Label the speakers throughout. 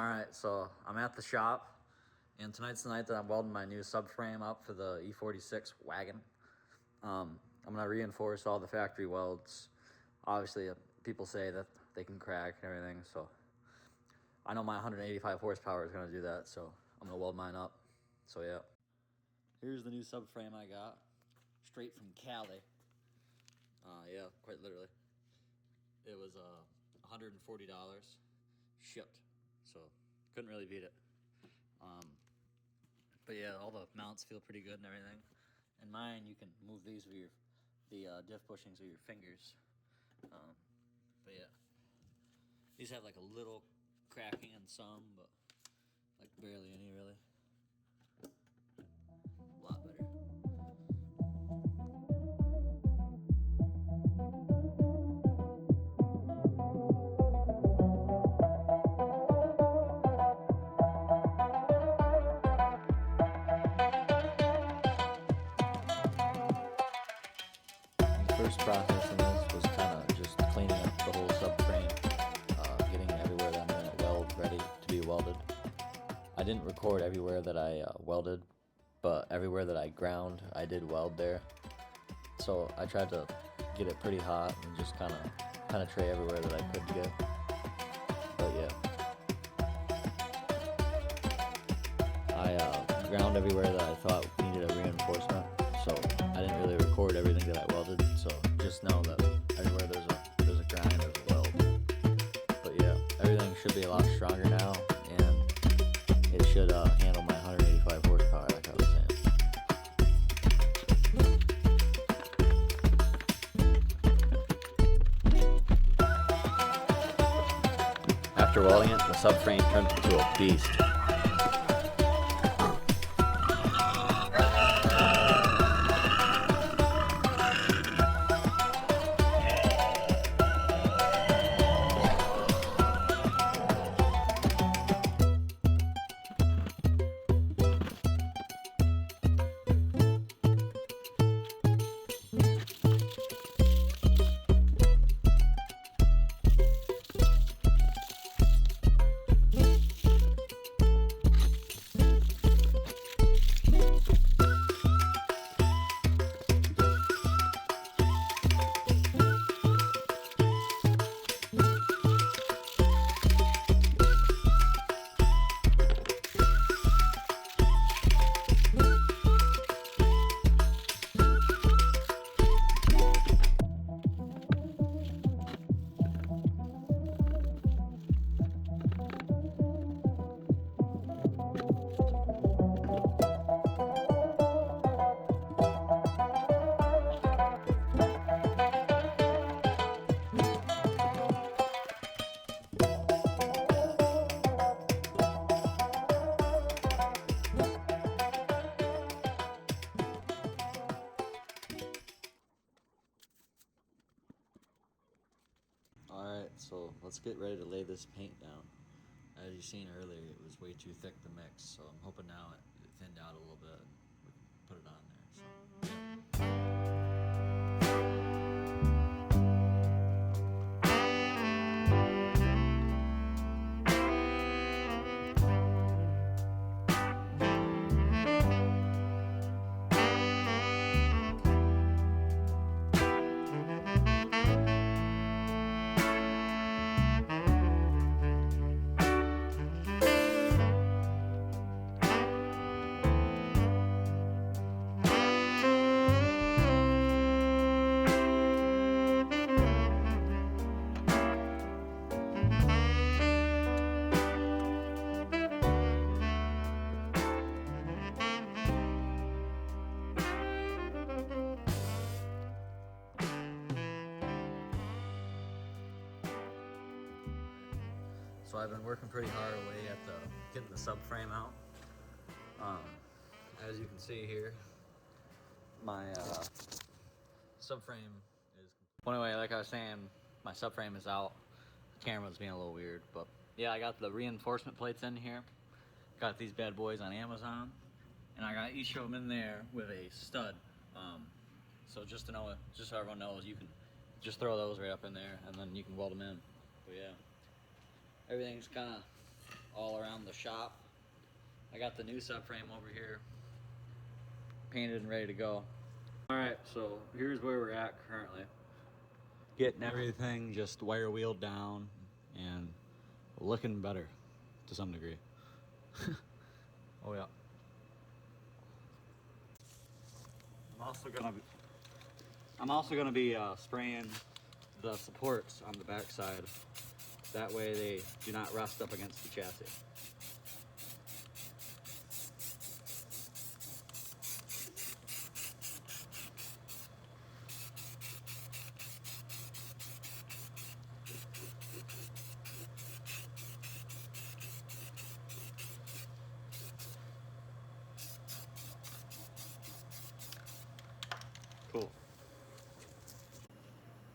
Speaker 1: Alright, so I'm at the shop, and tonight's the night that I'm welding my new subframe up for the E46 wagon. I'm going to reinforce all the factory welds. Obviously, people say that they can crack and everything, so I know my 185 horsepower is going to do that, so I'm going to weld mine up. So yeah. Here's the new subframe I got, straight from Cali. Yeah, quite literally. It was $140 shipped, so couldn't really beat it. But yeah, all the mounts feel pretty good and everything. And mine, you can move these with the diff bushings with your fingers. But yeah, these have like a little cracking in some, but like barely any really. A lot better. First process in this was kind of just cleaning up the whole subframe, getting everywhere that I'm going to weld ready to be welded. I didn't record everywhere that I welded, but everywhere that I ground, I did weld there. So I tried to get it pretty hot and just kind of penetrate everywhere that I could get. But yeah, I ground everywhere that I thought needed a reinforcement. So I didn't really record everything that I welded, so just know that everywhere there's a grind, there's a weld. But yeah, everything should be a lot stronger now, and it should handle my 185 horsepower like I was saying. After welding it, the subframe turned into a beast. Alright, so let's get ready to lay this paint down. As you seen earlier, it was way too thick to mix, so I'm hoping now it thinned out a little bit and we can put it on there. So, yeah. So I've been working pretty hard away at getting the subframe out. As you can see here, my subframe is... Well, anyway, like I was saying, my subframe is out. The camera's being a little weird, but yeah, I got the reinforcement plates in here. Got these bad boys on Amazon, and I got each of them in there with a stud. So just to know, just so everyone knows, you can just throw those right up in there, and then you can weld them in. But yeah, everything's kind of all around the shop. I got the new subframe over here, painted and ready to go. All right, so here's where we're at currently. Getting everything just wire wheeled down and looking better to some degree. Oh yeah. I'm also gonna be spraying the supports on the backside. That way they do not rust up against the chassis. Cool.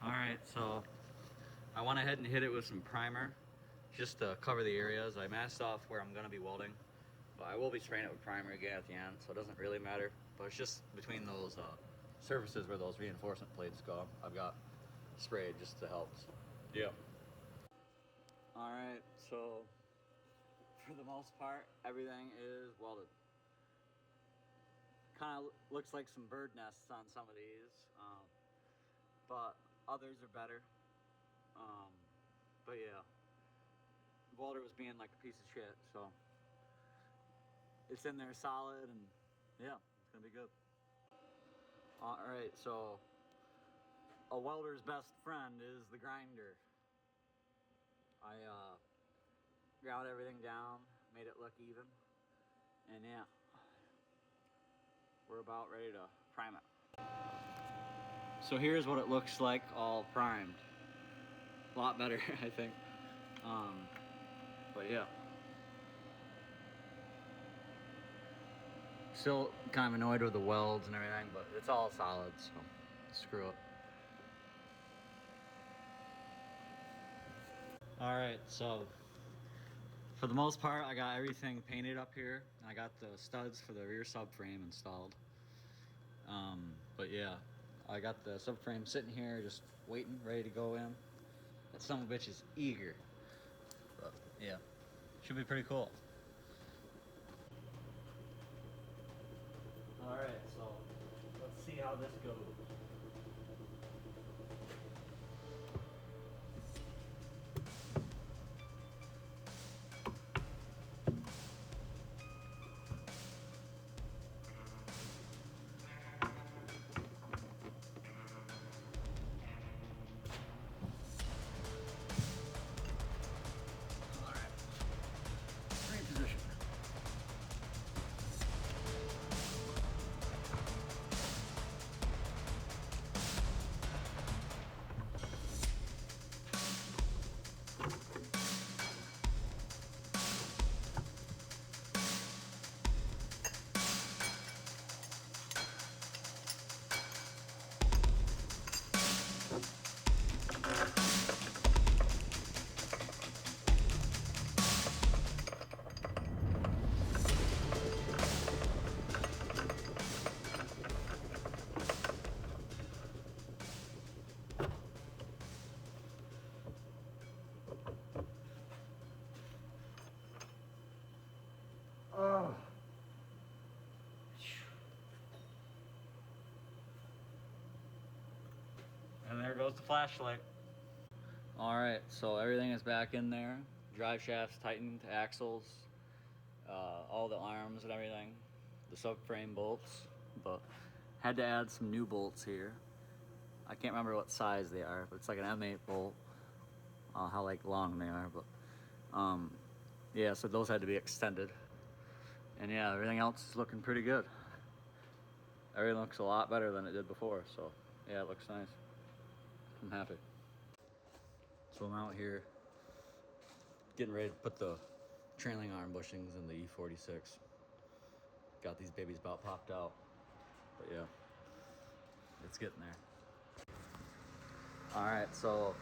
Speaker 1: All right, so I went ahead and hit it with some primer just to cover the areas. I masked off where I'm gonna be welding, but I will be spraying it with primer again at the end, so it doesn't really matter. But it's just between those surfaces where those reinforcement plates go, I've got sprayed just to help. Yeah. All right, so for the most part, everything is welded. Kind of looks like some bird nests on some of these, but others are better. But yeah, the welder was being like a piece of shit, so it's in there solid, and yeah, it's gonna be good. All right, so a welder's best friend is the grinder. I ground everything down, made it look even, and yeah, we're about ready to prime it. So here's what it looks like all primed. A lot better, I think. But yeah. Still kind of annoyed with the welds and everything, but it's all solid, so screw it. All right, so for the most part, I got everything painted up here. I got the studs for the rear subframe installed. But yeah, I got the subframe sitting here, just waiting, ready to go in. That son of a bitch is eager. But yeah, should be pretty cool. All right, so let's see how this goes. Oh. And there goes the flashlight. All right, so everything is back in there. Drive shafts tightened, axles, all the arms and everything, the subframe bolts, but had to add some new bolts here. I can't remember what size they are, but it's like an M8 bolt. How like long they are, but yeah, so those had to be extended. And yeah, everything else is looking pretty good. Everything looks a lot better than it did before, so yeah, it looks nice. I'm happy. So I'm out here getting ready to put the trailing arm bushings in the E46. Got these babies about popped out, but yeah, it's getting there. All right, so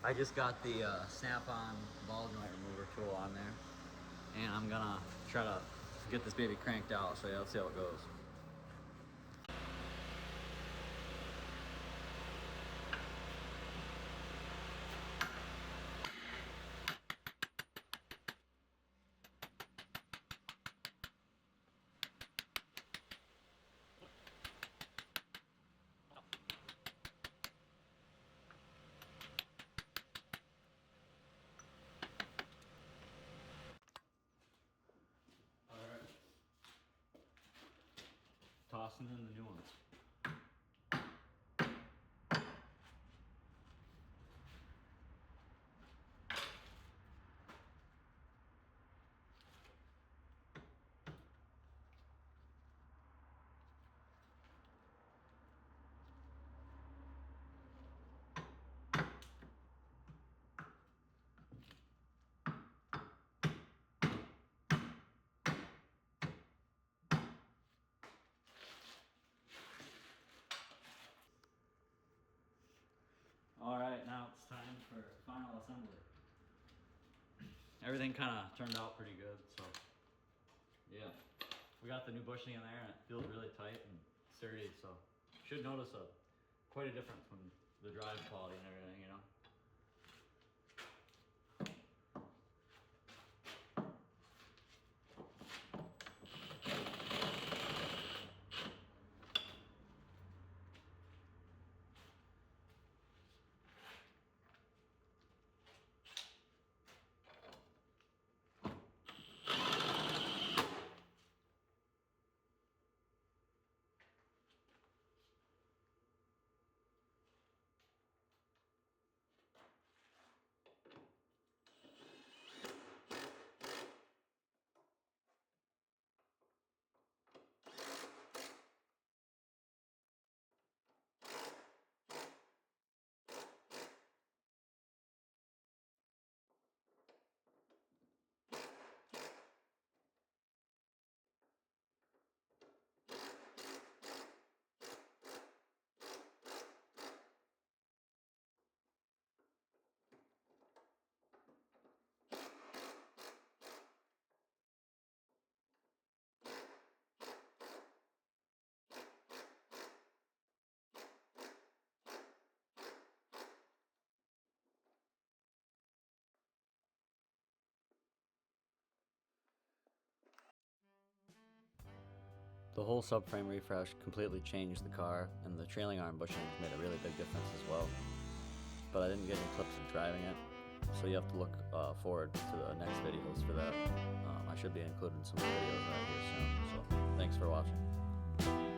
Speaker 1: I just got the snap-on ball joint remover tool on there, and I'm gonna try to get this baby cranked out, so yeah, let's see how it goes. tossing in the new ones. All right, now it's time for final assembly. Everything kind of turned out pretty good, so yeah. We got the new bushing in there and it feels really tight and sturdy, so you should notice quite a difference from the drive quality and everything, you know. The whole subframe refresh completely changed the car, and the trailing arm bushings made a really big difference as well. But I didn't get any clips of driving it, so you have to look forward to the next videos for that. I should be including some videos out here soon, so thanks for watching.